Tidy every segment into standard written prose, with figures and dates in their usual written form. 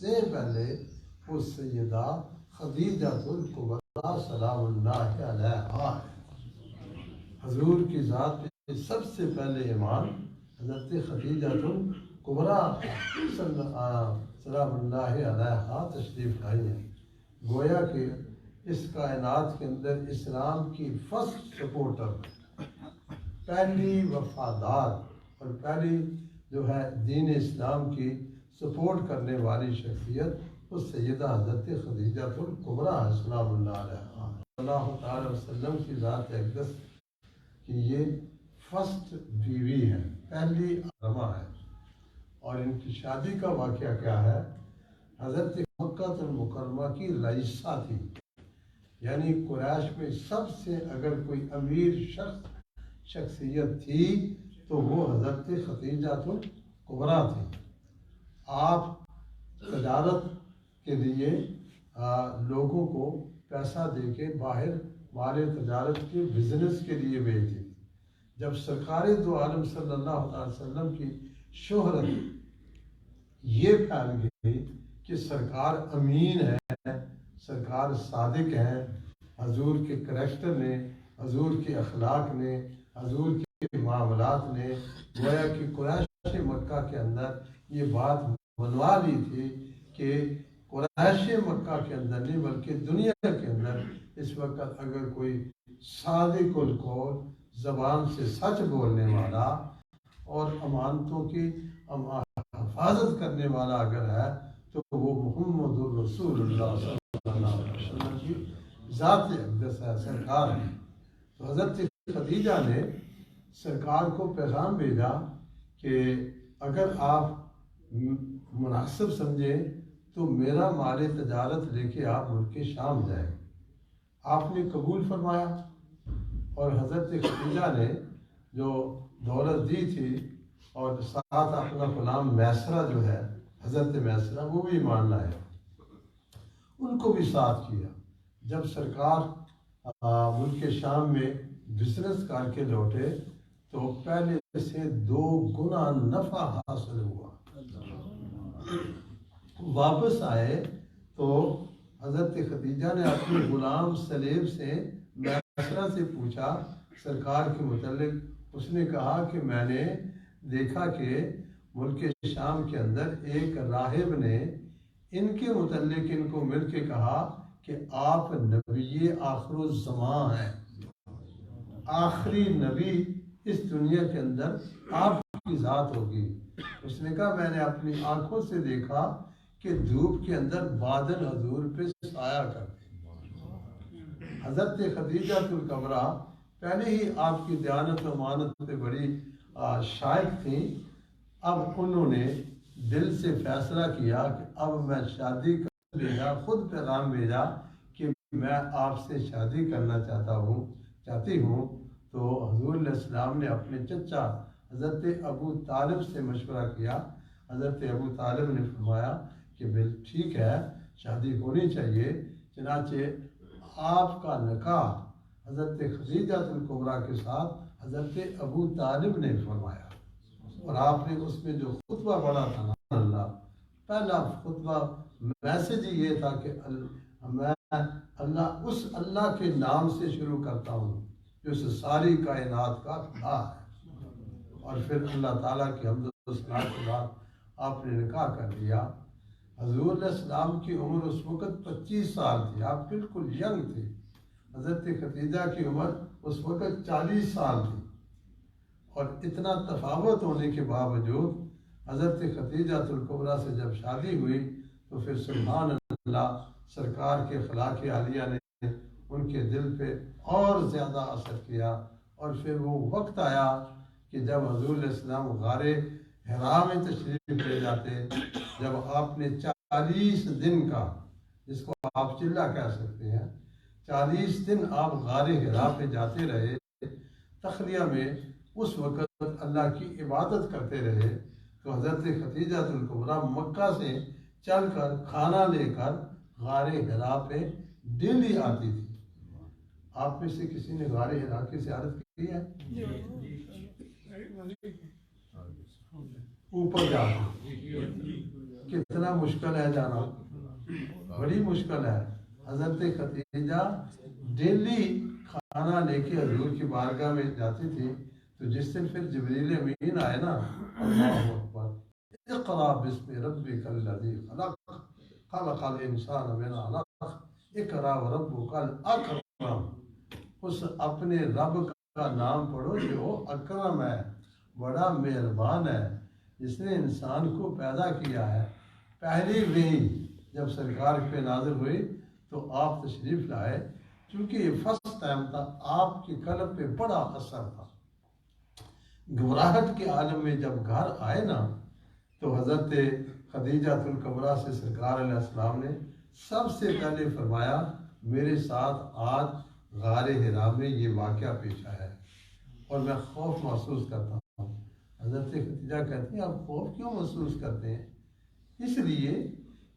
سے پہلے وہ سیدہ خدیجہ الکبریٰ سلام اللہ علیہا ہے۔ حضور کی ذات پہ سب سے پہلے ایمان حضرت خدیجہ الکبریٰ سلام اللہ علیہا تشریف لائی ہیں۔ گویا کہ اس کائنات کے اندر اسلام کی فرسٹ سپورٹر، پہلی وفادار اور پہلی جو ہے دین اسلام کی سپورٹ کرنے والی شخصیت اس سیدہ حضرت خدیجہ الکبریٰ سلام اللہ علیہا صلی اللہ تعالی وسلم کی ذات اقدس کہ یہ فرسٹ بیوی ہے، پہلی عالمہ ہے۔ اور ان کی شادی کا واقعہ کیا ہے؟ حضرت مکہ المکرمہ کی رئیسہ تھی، یعنی قریش میں سب سے اگر کوئی امیر شخصیت تھی تو وہ حضرت خدیجہ الکبریٰ تھی۔ آپ تجارت کے لیے لوگوں کو پیسہ دے کے باہر مال تجارت کے بزنس کے لیے بھیجتی تھی۔ جب سرکار دو عالم صلی اللہ علیہ وسلم کی شہرت یہ پھیل گئی کہ سرکار امین ہے، سرکار صادق ہیں، حضور کے کریکٹر نے، حضور کے اخلاق نے، حضور کے معاملات نے گویا کہ قریش مکہ کے اندر یہ بات منوا لی تھی کہ قریش مکہ کے اندر نہیں بلکہ دنیا کے اندر اس وقت اگر کوئی صادق القول، زبان سے سچ بولنے والا اور امانتوں کی حفاظت کرنے والا اگر ہے تو وہ محمد الرسول اللہ صلی اللہ علیہ وسلم کی ذات اقدس ہے، سرکار ہے۔ تو حضرت خدیجہ نے سرکار کو پیغام بھیجا کہ اگر آپ مناسب سمجھیں تو میرا مال تجارت لے کے آپ ملک شام جائیں۔ آپ نے قبول فرمایا اور حضرت خدیجہ نے جو دولت دی تھی اور ساتھ اپنا غلام میسرہ جو ہے حضرت میسرہ وہ بھی ایمان لائے، ان کو بھی ساتھ کیا۔ جب سرکار ملک شام میں بزنس کر کے لوٹے تو پہلے سے 2 گنا نفع حاصل ہوا۔ واپس آئے تو حضرت خدیجہ نے اپنے غلام سلیب سے میسرہ سے پوچھا سرکار کے متعلق۔ اس نے کہا کہ میں نے دیکھا کہ ملک شام کے اندر ایک راہب نے ان کے متعلق ان کو مل کے کہا کہ آپ نبی آخر الزمان ہیں، آخری نبی اس دنیا کے اندر آپ کی ذات ہوگی۔ اس نے کہا میں نے اپنی آنکھوں سے دیکھا کہ دھوپ کے اندر بادل حضور پہ سایہ کرتے۔ حضرت خدیجہ الکبریٰ پہلے ہی آپ کی دیانت و امانت پہ بڑی شائق تھیں۔ اب انہوں نے دل سے فیصلہ کیا کہ اب میں شادی کر بھیجا، خود پیغام بھیجا کہ میں آپ سے شادی کرنا چاہتی ہوں۔ تو حضور علیہ السلام نے اپنے چچا حضرت ابو طالب سے مشورہ کیا۔ حضرت ابو طالب نے فرمایا کہ ٹھیک ہے شادی ہونی چاہیے۔ چنانچہ آپ کا نکاح حضرت خدیجہ الکبریٰ کے ساتھ حضرت ابو طالب نے فرمایا، اور آپ نے اس میں جو خطبہ پڑھا تھا نا اللہ، پہلا خطبہ میسج یہ تھا کہ میں اس اللہ کے نام سے شروع کرتا ہوں جو ساری کائنات کا خدا ہے۔ اور پھر اللہ تعالیٰ کی حمد و ثنا کے بعد آپ نے نکاح کر لیا۔ حضور علیہ السلام کی عمر اس وقت 25 سال تھی، آپ بالکل ینگ تھے۔ حضرت خدیجہ کی عمر اس وقت 40 سال تھی، اور اتنا تفاوت ہونے کے باوجود حضرت خدیجہ الکبریٰ سے جب شادی ہوئی تو پھر سبحان اللہ سرکار کے اخلاق عالیہ نے ان کے دل پہ اور زیادہ اثر کیا۔ اور پھر وہ وقت آیا کہ جب حضور علیہ السلام غار حرا میں تشریف لے جاتے، جب آپ نے 40 دن کا، جس کو آپ چلہ کہہ سکتے ہیں، 40 دن آپ غار حرا پہ جاتے رہے، تخلیہ میں اس وقت اللہ کی عبادت کرتے رہے، تو حضرت خدیجہ الکبریٰ مکہ سے چل کر کھانا لے کر غار حرا پہ ڈیلی آتی تھی۔ آپ میں سے کسی نے غار حرا کی زیارت کی ہے؟ اوپر جا کتنا مشکل ہے جانا، بڑی مشکل ہے۔ حضرت خدیجہ ڈیلی کھانا لے کے حضور کی بارگاہ میں جاتی تھی، تو جس دن پھر جبریل امین آئے نا، اللہ اکبر، اقرا بسم ربک الذی خلق خلق الانسان من علق اقرا وربک الاکرم، اس اپنے رب کا نام پڑھو جو اکرم ہے، بڑا مہربان ہے، جس نے انسان کو پیدا کیا ہے۔ پہلی وحی جب سرکار پہ نازل ہوئی تو آپ تشریف لائے، چونکہ یہ فرسٹ ٹائم تھا، آپ کی قلب پہ بڑا اثر تھا۔ گھبراہٹ کے عالم میں جب گھر آئے نا، تو حضرت خدیجہ الکبریٰ سے سرکار علیہ السلام نے سب سے پہلے فرمایا میرے ساتھ آج غار حرا میں یہ واقعہ پیش آیا ہے اور میں خوف محسوس کرتا ہوں۔ حضرت خدیجہ کہتے ہیں آپ خوف کیوں محسوس کرتے ہیں؟ اس لیے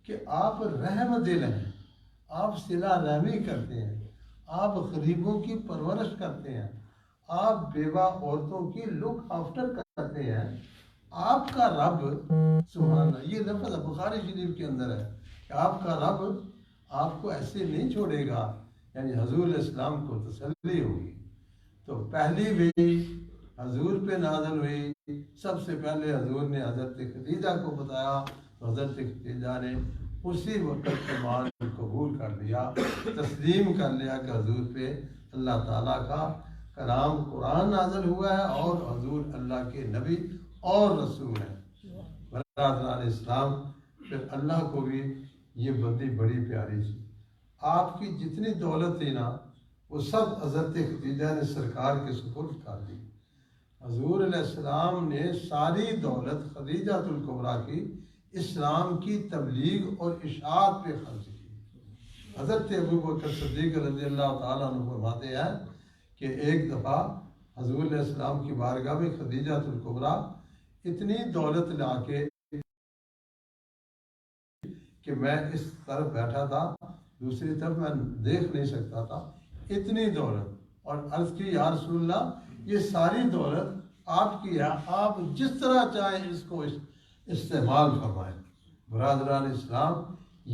کہ آپ رحم دل ہیں، آپ صلہ رحمی کرتے ہیں، آپ غریبوں کی پرورش کرتے ہیں، آپ بیوہ عورتوں کی لک آفٹر کرتے ہیں۔ آپ کا رب، سبحان اللہ، یہ لفظ بخاری شریف کے اندر ہے کہ آپ کا رب آپ کو ایسے نہیں چھوڑے گا، یعنی حضور علیہ السلام کو تسلی ہوگی۔ تو پہلی بھی حضور پہ نازل ہوئی، سب سے پہلے حضور نے حضرت خدیجہ کو بتایا، تو حضرت خدیجہ نے اسی وقت ایمان قبول کر لیا، تسلیم کر لیا کہ حضور پہ اللہ تعالیٰ کا کلام قرآن نازل ہوا ہے اور حضور اللہ کے نبی اور رسول ہیں۔ برادران اسلام، پھر اللہ کو بھی یہ بندی بڑی پیاری تھی۔ آپ کی جتنی دولت تھی نا، وہ سب حضرت خدیجہ نے سرکار کے سپرد کر دی۔ حضور علیہ السلام نے ساری دولت خدیجہ الکبریٰ کی اسلام کی تبلیغ اور اشاعت پہ خرچ کی۔ حضرت ابوبکر صدیق رضی اللہ تعالیٰ عنہ فرماتے ہیں کہ ایک دفعہ حضور علیہ السلام کی بارگاہ میں خدیجہ الکبریٰ اتنی دولت لا کے کہ میں اس طرف بیٹھا تھا، دوسری طرف میں دیکھ نہیں سکتا تھا، اتنی دولت، اور عرض کی یا رسول اللہ یہ ساری دولت آپ کی ہے، آپ جس طرح چاہیں اس کو استعمال فرمائیں۔ برادران اسلام،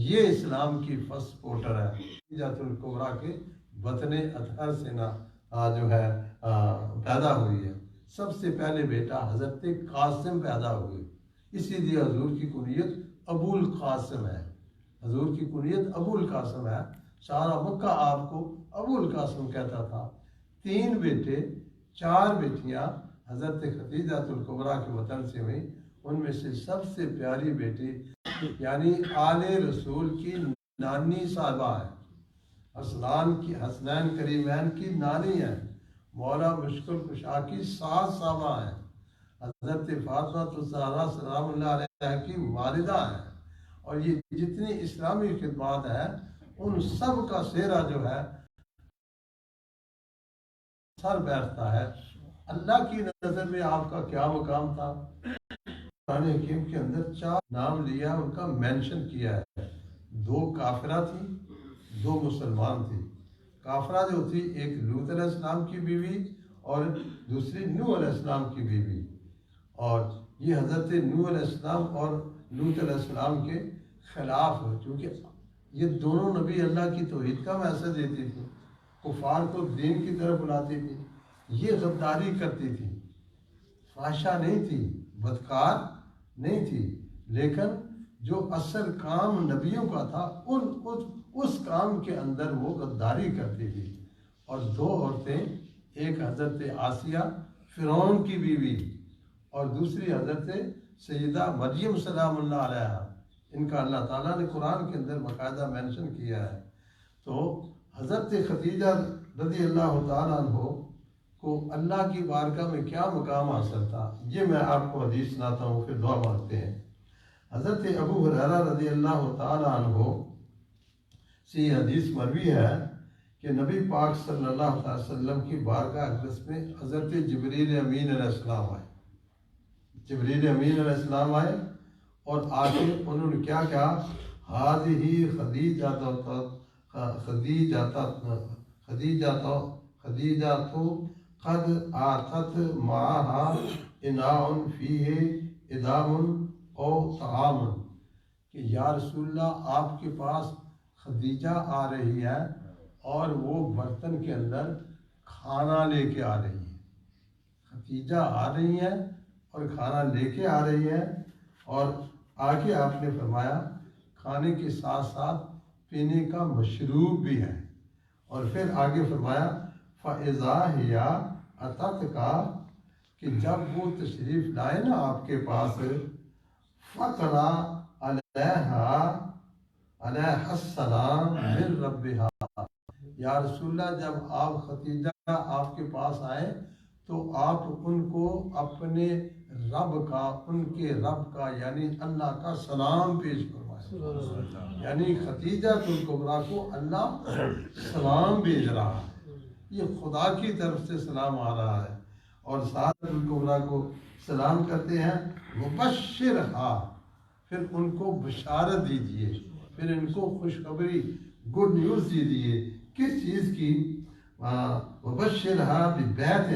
یہ اسلام کی فرسٹ پورٹر ہے، خدیجہ الکبریٰ کے بطن اطہر سے جو ہے پیدا ہوئی ہے۔ سب سے پہلے بیٹا حضرت قاسم پیدا ہوئے، اسی لیے حضور کی کنیت ابو القاسم ہے، حضور کی کنیت ابو القاسم ہے، سارا مکہ آپ کو ابو القاسم کہتا تھا۔ 3 بیٹے 4 بیٹیاں حضرت خدیجہ الکبریٰ کے وطن سے ہوئی، ان میں سے سب سے پیاری بیٹی یعنی آل رسول کی نانی صاحبہ ہے، حسنین کریمین کی نانی ہے، مولا مشکل کشا کی ساس صاحبہ ہیں، حضرت فاطمہ الزہرا سلام اللہ علیہ کی والدہ ہیں، اور یہ جتنی اسلامی خدمات ہیں ان سب کا سہرا جو ہے سر بیٹھتا ہے۔ اللہ کی نظر میں آپ کا کیا مقام تھا؟ قرآن حکیم کے اندر 4 نام لیا، ان کا مینشن کیا ہے۔ 2 کافرہ تھی، 2 مسلمان تھی۔ کافرہ جو تھی ایک لوط علیہ السلام کی بیوی اور دوسری نوح علیہ السلام کی بیوی، اور یہ حضرت نوح علیہ السلام اور لوط علیہ السلام کے خلاف ہے، چونکہ یہ دونوں نبی اللہ کی توحید کا میسج دیتی تھی، کفار کو دین کی طرف بلاتی تھی، یہ غداری کرتی تھی، فحشہ نہیں تھی، بدکار نہیں تھی، لیکن جو اصل کام نبیوں کا تھا اس کام کے اندر وہ غداری کرتی تھی۔ اور 2 عورتیں، ایک حضرت آسیہ فرعون کی بیوی اور دوسری حضرت سیدہ مریم سلام اللہ علیہ، ان کا اللہ تعالیٰ نے قرآن کے اندر باقاعدہ مینشن کیا ہے۔ تو حضرت خدیجہ رضی اللہ تعالیٰ عنہ کو اللہ کی بارگاہ میں کیا مقام حاصل تھا، یہ میں آپ کو حدیث سناتا ہوں، پھر دعا مانگتے ہیں۔ حضرت ابو ہریرہ رضی اللہ تعالیٰ عنہ سے یہ حدیث مروی ہے کہ نبی پاک صلی اللہ علیہ وسلم کی بارگاہ اقدس میں حضرت جبریل امین علیہ السلام آئے، جبریل امین علیہ السلام آئے اور آ کے انہوں نے کیا کہا، ہذہ خدیجہ قد آتت معها اناء فیہ ادام او طعام، کہ یا رسول اللہ آپ کے پاس خدیجہ آ رہی ہے اور وہ برتن کے اندر کھانا لے کے آ رہی ہے. خدیجہ آ رہی ہے اور کھانا لے کے آ رہی ہے. اور آگے آپ نے فرمایا کھانے کے ساتھ ساتھ پینے کا مشروب بھی ہے. اور پھر آگے فرمایا فَإِذَا هِيَ أَتَتْكَ کہ جب وہ تشریف لائے نا آپ کے پاس فَقْرَأَ عَلَيْهَا السلام من ربها. یا رسول اللہ جب آپ خدیجہ آپ کے پاس آئے تو آپ ان کو اپنے رب کا، ان کے رب کا یعنی اللہ کا سلام پیش فرمائے. یعنی خدیجہ الکبریٰ کو اللہ سلام بھیج رہا ہے، یہ خدا کی طرف سے سلام آ رہا ہے. اور ساتھ الکبریٰ کو سلام کرتے ہیں مبشرہا، پھر ان کو بشارت دیجئے، پھر ان کو خوشخبری گڈ نیوز دیجئے. کس چیز کی؟ وبشرہا ببیت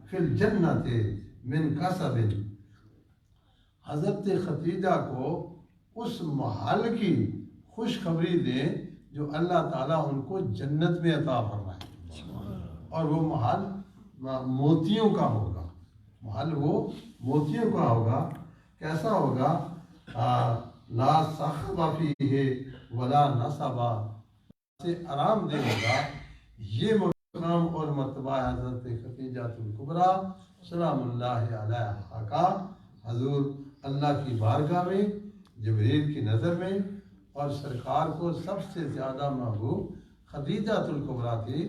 فی الجنت من کسب. حضرت خدیجہ کو اس محل کی خوشخبری دیں جو اللہ تعالیٰ ان کو جنت میں عطا فرمائے. اور وہ محل موتیوں کا ہوگا، محل وہ موتیوں کا ہوگا. کیسا ہوگا؟ لا صخب فیہ ولا نصب، سے آرام دہ ہوگا. یہ مقام اور مرتبہ حضرت خدیجہ الکبریٰ سلام اللہ علیہا کا حضور اللہ کی بارگاہ میں، جبریل کی نظر میں. اور سرکار کو سب سے زیادہ محبوب خدیجہ الکبریٰ تھی.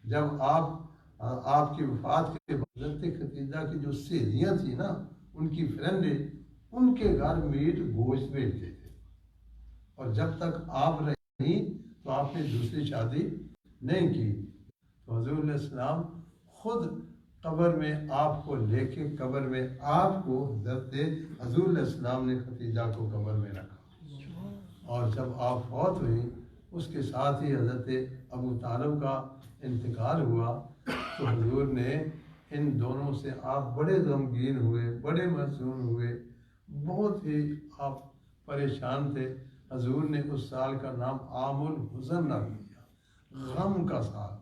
جب آپ کی وفات کے بعد حضرت خدیجہ کی جو سہیلیاں تھیں نا، ان کی فرینڈیں، ان کے گھر میٹ گوشت بھیجتے تھے. اور جب تک آپ رہی تو آپ نے دوسری شادی نہیں کی. تو حضور علیہ السلام خود قبر میں آپ کو لے کے، قبر میں آپ کو حضرت حضور علیہ السلام نے خدیجہ کو قبر میں رکھا. اور جب آپ فوت ہوئی اس کے ساتھ ہی حضرت ابو طالب کا انتقال ہوا. تو حضور نے ان دونوں سے آپ بڑے غمگین ہوئے، بڑے محزون ہوئے، بہت ہی آپ پریشان تھے. حضور نے اس سال کا نام عام الحزن رکھ دیا، غم کا سال،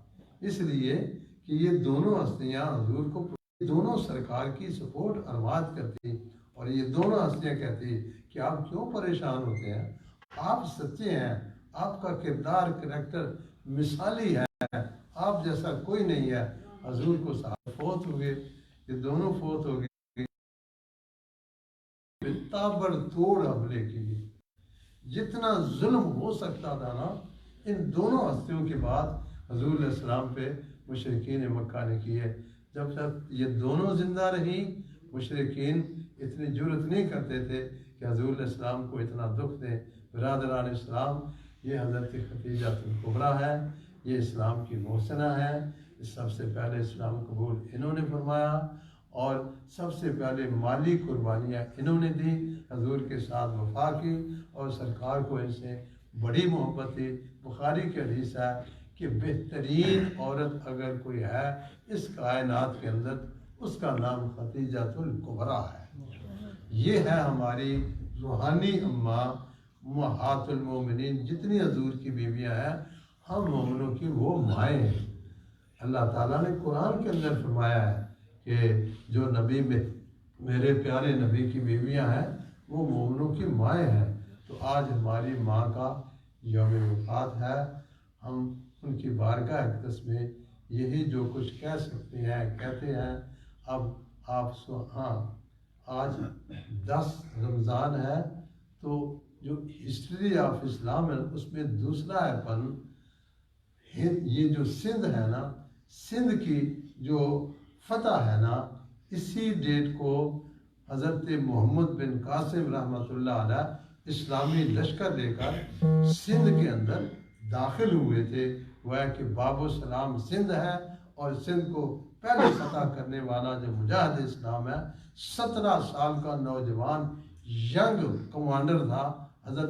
اس لیے کہ یہ دونوں ہستیاں حضور کو، دونوں سرکار کی سپورٹ ارماد کرتی. اور یہ دونوں ہستیاں کہتی کہ آپ کیوں پریشان ہوتے ہیں، آپ سچے ہیں، آپ کا کردار کریکٹر مثالی ہے، آپ جیسا کوئی نہیں ہے. حضور کو ساتھ فوت ہو گئے، یہ دونوں فوت ہو گئے تابڑ توڑ حملے کے لیے. جتنا ظلم ہو سکتا تھا نا، ان دونوں ہستیوں کے بعد حضور علیہ السلام پہ مشرکین مکہ نے کیے. جب تک یہ دونوں زندہ رہیں مشرکین اتنی جرأت نہیں کرتے تھے کہ حضور علیہ السلام کو اتنا دکھ دیں. برادران اسلام، یہ حضرت خدیجہ الکبریٰ ہے، یہ اسلام کی محسنہ ہے. سب سے پہلے اسلام قبول انہوں نے فرمایا اور سب سے پہلے مالی قربانیاں انہوں نے دی، حضور کے ساتھ وفا کی اور سرکار کو ان سے بڑی محبت تھی. بخاری کی حدیث ہے کہ بہترین عورت اگر کوئی ہے اس کائنات کے اندر، اس کا نام خدیجہ الکبریٰ ہے. یہ ہے ہماری روحانی اماں امہات المومنین. جتنی حضور کی بیویاں ہیں ہم مومنوں کی وہ مائیں ہیں. اللہ تعالیٰ نے قرآن کے اندر فرمایا ہے کہ جو نبی میں میرے پیارے نبی کی بیویاں ہیں وہ مومنوں کی مائیں ہیں. تو آج ہماری ماں کا یوم وفات ہے. ہم ان کی بارگاہ اقدس میں یہی جو کچھ کہہ سکتے ہیں کہتے ہیں. اب آپ آج 10 رمضان ہے تو جو ہسٹری آف اسلام ہے اس میں دوسرا ہے پن. یہ جو سندھ ہے نا، سندھ کی جو فتح ہے نا، اسی ڈیٹ کو حضرت محمد بن قاسم رحمۃ اللہ علیہ اسلامی لشکر لے کر سندھ کے اندر داخل ہوئے تھے. وہ ہے کہ باب السلام سندھ ہے اور سندھ کو پہلے فتح کرنے والا جو مجاہد اسلام ہے 17 سال کا نوجوان ینگ کمانڈر تھا